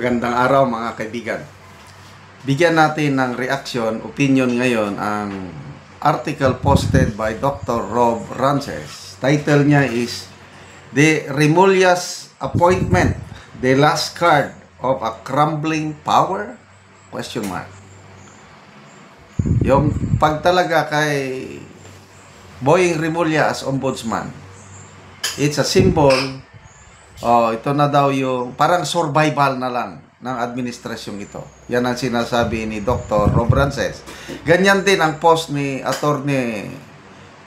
Magandang araw mga kaibigan. Bigyan natin ng reaction, opinion ngayon ang article posted by Dr. Rob Rances. Title niya is The Remulla's Appointment, the Last Card of a Crumbling Power? Question mark. Yung pag talaga kay Boying Remulla as ombudsman, it's a symbol. Ito na daw yung parang survival na lang ng administrasyong ito. Yan ang sinasabi ni Dr. Rob Rances. Ganyan din ang post ni Attorney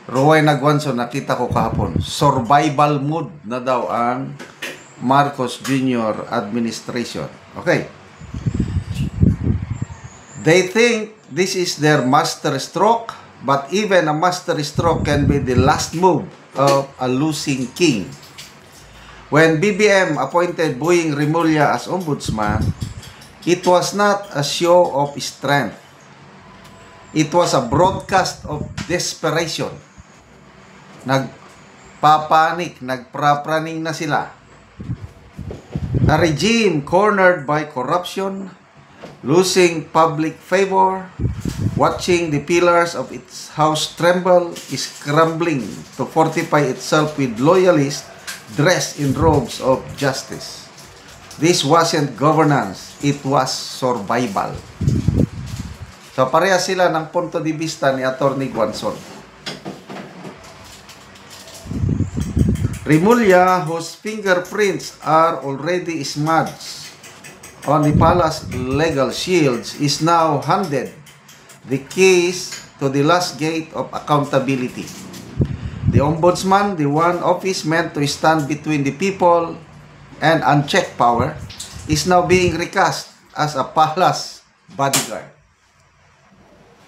Rowena Guanzo, nakita ko kahapon. Survival mood na daw ang Marcos Jr. administration. Okay. They think this is their master stroke, but even a master stroke can be the last move of a losing king. When BBM appointed Boying Remulla as ombudsman, it was not a show of strength. It was a broadcast of desperation. Nagpapanik, nagprapraning na sila. A regime cornered by corruption, losing public favor, watching the pillars of its house tremble, is crumbling to fortify itself with loyalists dressed in robes of justice. This wasn't governance, it was survival. So pareha sila ng punto de vista ni Attorney Guanzon. Remulla, whose fingerprints are already smudged on the palace legal shields, is now handed the keys to the last gate of accountability. The ombudsman, the one office meant to stand between the people and unchecked power, is now being recast as a palace bodyguard.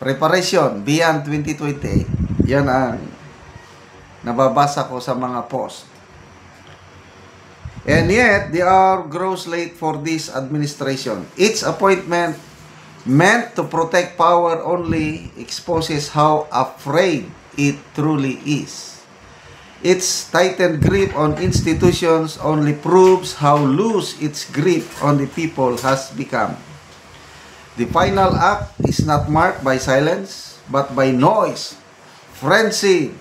Preparation beyond 2028. Yan ang nababasa ko sa mga post. And yet, the hour grows late for this administration. Its appointment, meant to protect power, only exposes how afraid it truly is. Its tightened grip on institutions only proves how loose its grip on the people has become. The final act is not marked by silence, but by noise, frenzy,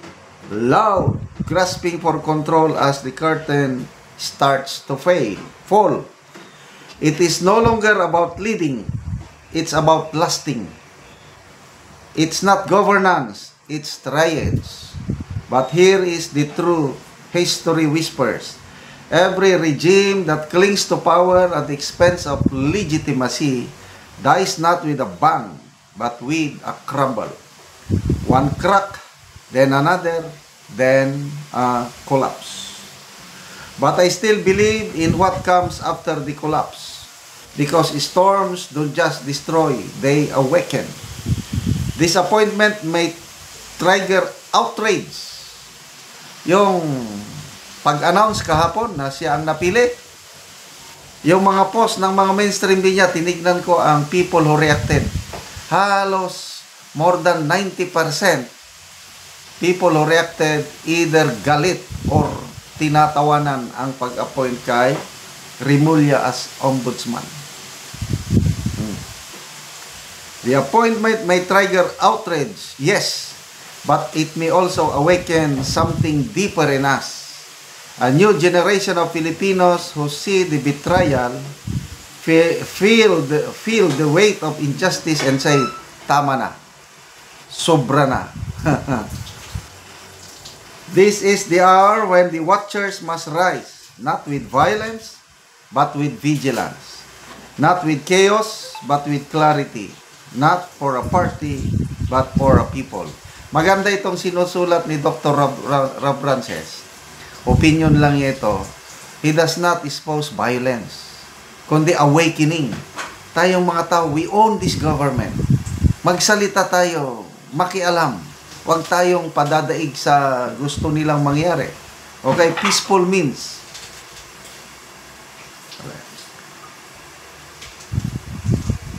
loud, grasping for control as the curtain starts to fall. It is no longer about leading, it's about lasting. It's not governance, it's triage. But here is the true history whispers. Every regime that clings to power at the expense of legitimacy dies not with a bang, but with a crumble. One crack, then another, then a collapse. But I still believe in what comes after the collapse, because storms don't just destroy, they awaken. Disappointment may trigger outrage. Yung pag-announce kahapon na siya ang napili, yung mga post ng mga mainstream media, tinignan ko ang people who reacted. Halos more than 90% people who reacted either galit or tinatawanan ang pag-appoint kay Remulla as ombudsman. The appointment may trigger outrage, yes, but it may also awaken something deeper in us. A new generation of Filipinos who see the betrayal, feel the weight of injustice and say, tama na, sobra na. This is the hour when the watchers must rise, not with violence, but with vigilance. Not with chaos, but with clarity. Not for a party, but for a people. Maganda itong sinusulat ni Dr. Rob Rances. Opinion lang ito. He does not espouse violence, kundi awakening. Tayong mga tao, we own this government. Magsalita tayo, makialam. Huwag tayong padadaig sa gusto nilang mangyari. Okay? Peaceful means.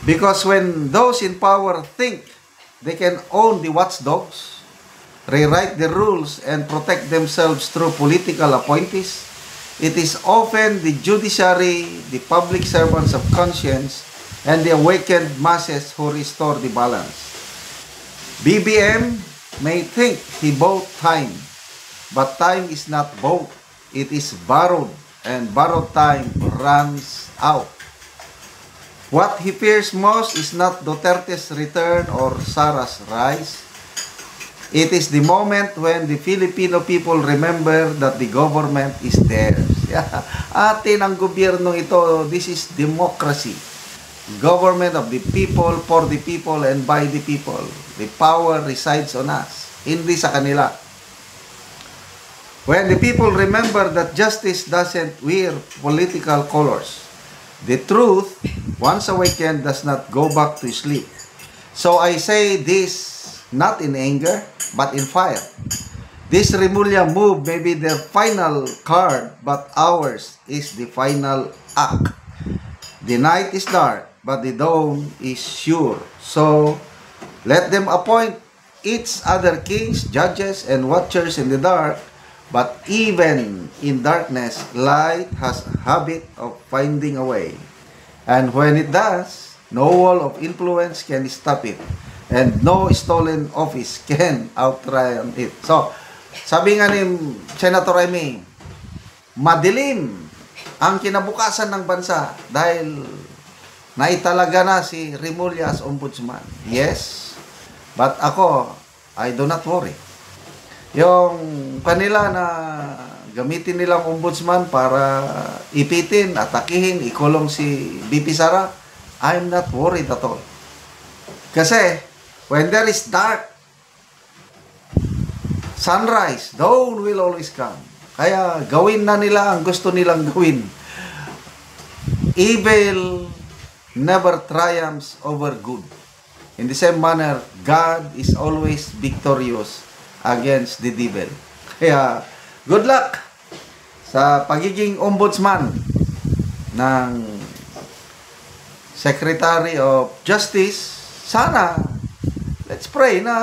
Because when those in power think they can own the watchdogs, rewrite the rules, and protect themselves through political appointees, It is often the judiciary, the public servants of conscience, and the awakened masses who restore the balance. BBM may think he bought time, but time is not bought. It is borrowed, and borrowed time runs out. What he fears most is not Duterte's return or Sara's rise. It is the moment when the Filipino people remember that the government is theirs. Atin ang gobyernong ito, this is democracy. Government of the people, for the people, and by the people. The power resides on us, hindi sa kanila. When the people remember that justice doesn't wear political colors, the truth, once awakened, does not go back to sleep. So I say this not in anger, but in fire. This Remulla move may be the final card, but ours is the final act. The night is dark, but the dawn is sure. So let them appoint each other kings, judges, and watchers in the dark. But even in darkness, light has a habit of finding a way. And when it does, no wall of influence can stop it. And no stolen office can outrun it. So, sabi nga ni Senator Remy, madilim ang kinabukasan ng bansa dahil naitalaga na si Remulla as ombudsman. Yes, but ako, I do not worry. Yung kanila na gamitin nilang ombudsman para ipitin, atakihin, ikulong si BP Sara, I'm not worried at all. Kasi, when there is dark, sunrise, dawn will always come. Kaya gawin na nila ang gusto nilang gawin. Evil never triumphs over good. In the same manner, God is always victorious against the devil. Kaya, good luck sa pagiging ombudsman ng Secretary of Justice. Sana, let's pray na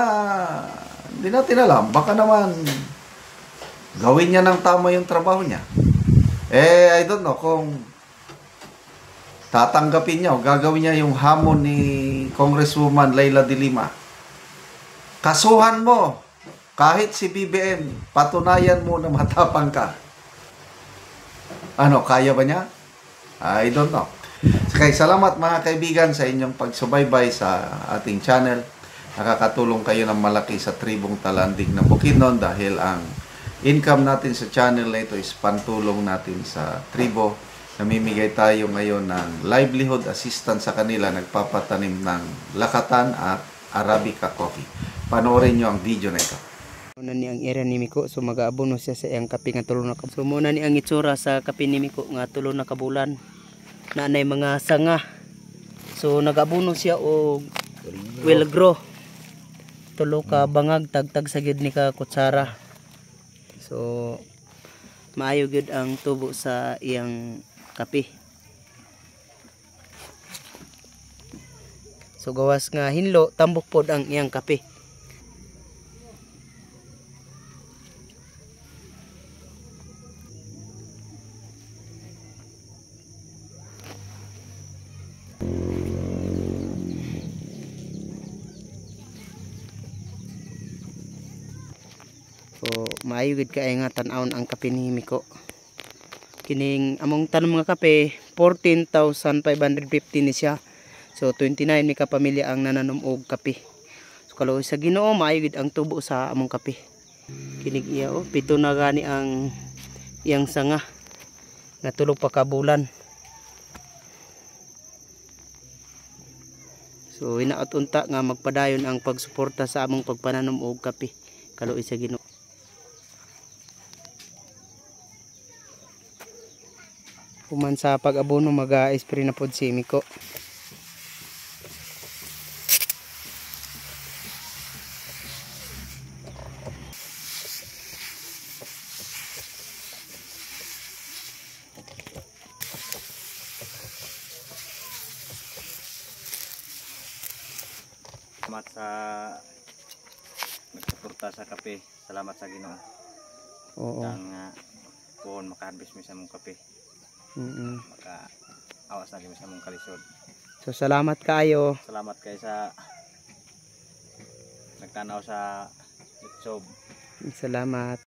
hindi natin alam. Baka naman gawin niya ng tama yung trabaho niya. I don't know kung tatanggapin niya o gagawin niya yung hamon ni Congresswoman Leila de Lima. Kasuhan mo kahit si BBM, patunayan mo na matapang ka. Ano, kaya ba niya? I don't know. Kaya salamat mga kaibigan sa inyong pagsubaybay sa ating channel. Nakakatulong kayo ng malaki sa tribong Talandig ng Bukidnon dahil ang income natin sa channel na ito is pantulong natin sa tribo. Namimigay tayo ngayon ng livelihood assistance sa kanila, nagpapatanim ng lakatan at Arabica coffee. Panoorin nyo ang video na ito. Muna ni ang area ni Miko, so mag-aabono siya sa iyang kape nga tulo na kabulan. So muna ni ang itsura sa kape ni Miko nga tulo na kabulan. Nanay mga sanga. So nag-abono siya og well grow. Tulo ka bangag tagtag sa gid ni ka kutsara. So maayo gid ang tubo sa iyang kape. So gawas nga hinlo tambok pod ang iyang kape. So maayo gid kay nga tan-awon ang kape ni Miko. Kining among tanong mga kape 14,550 ni siya. So 29 ni ka pamilya ang nananom og kape. So kalo sa Ginoo maayo gid ang tubo sa among kape. Kinig iya pito na gani ang iyang sanga nga tulog pa ka bulan. So hinaot unta nga magpadayon ang pagsuporta sa among pagpananom og kape. Kalo sa Ginoo. Kuman sa pag-abono mag-spray na pod si Miko. Salamat sa nagsuporta sa kape. Salamat sa Ginoo. Oo. Ang pohon maka-harvest mi sa mong kape. Maka awas na kami sa mong kalisod. So salamat kayo. Salamat kayo sa nagtanaw sa YouTube. Salamat.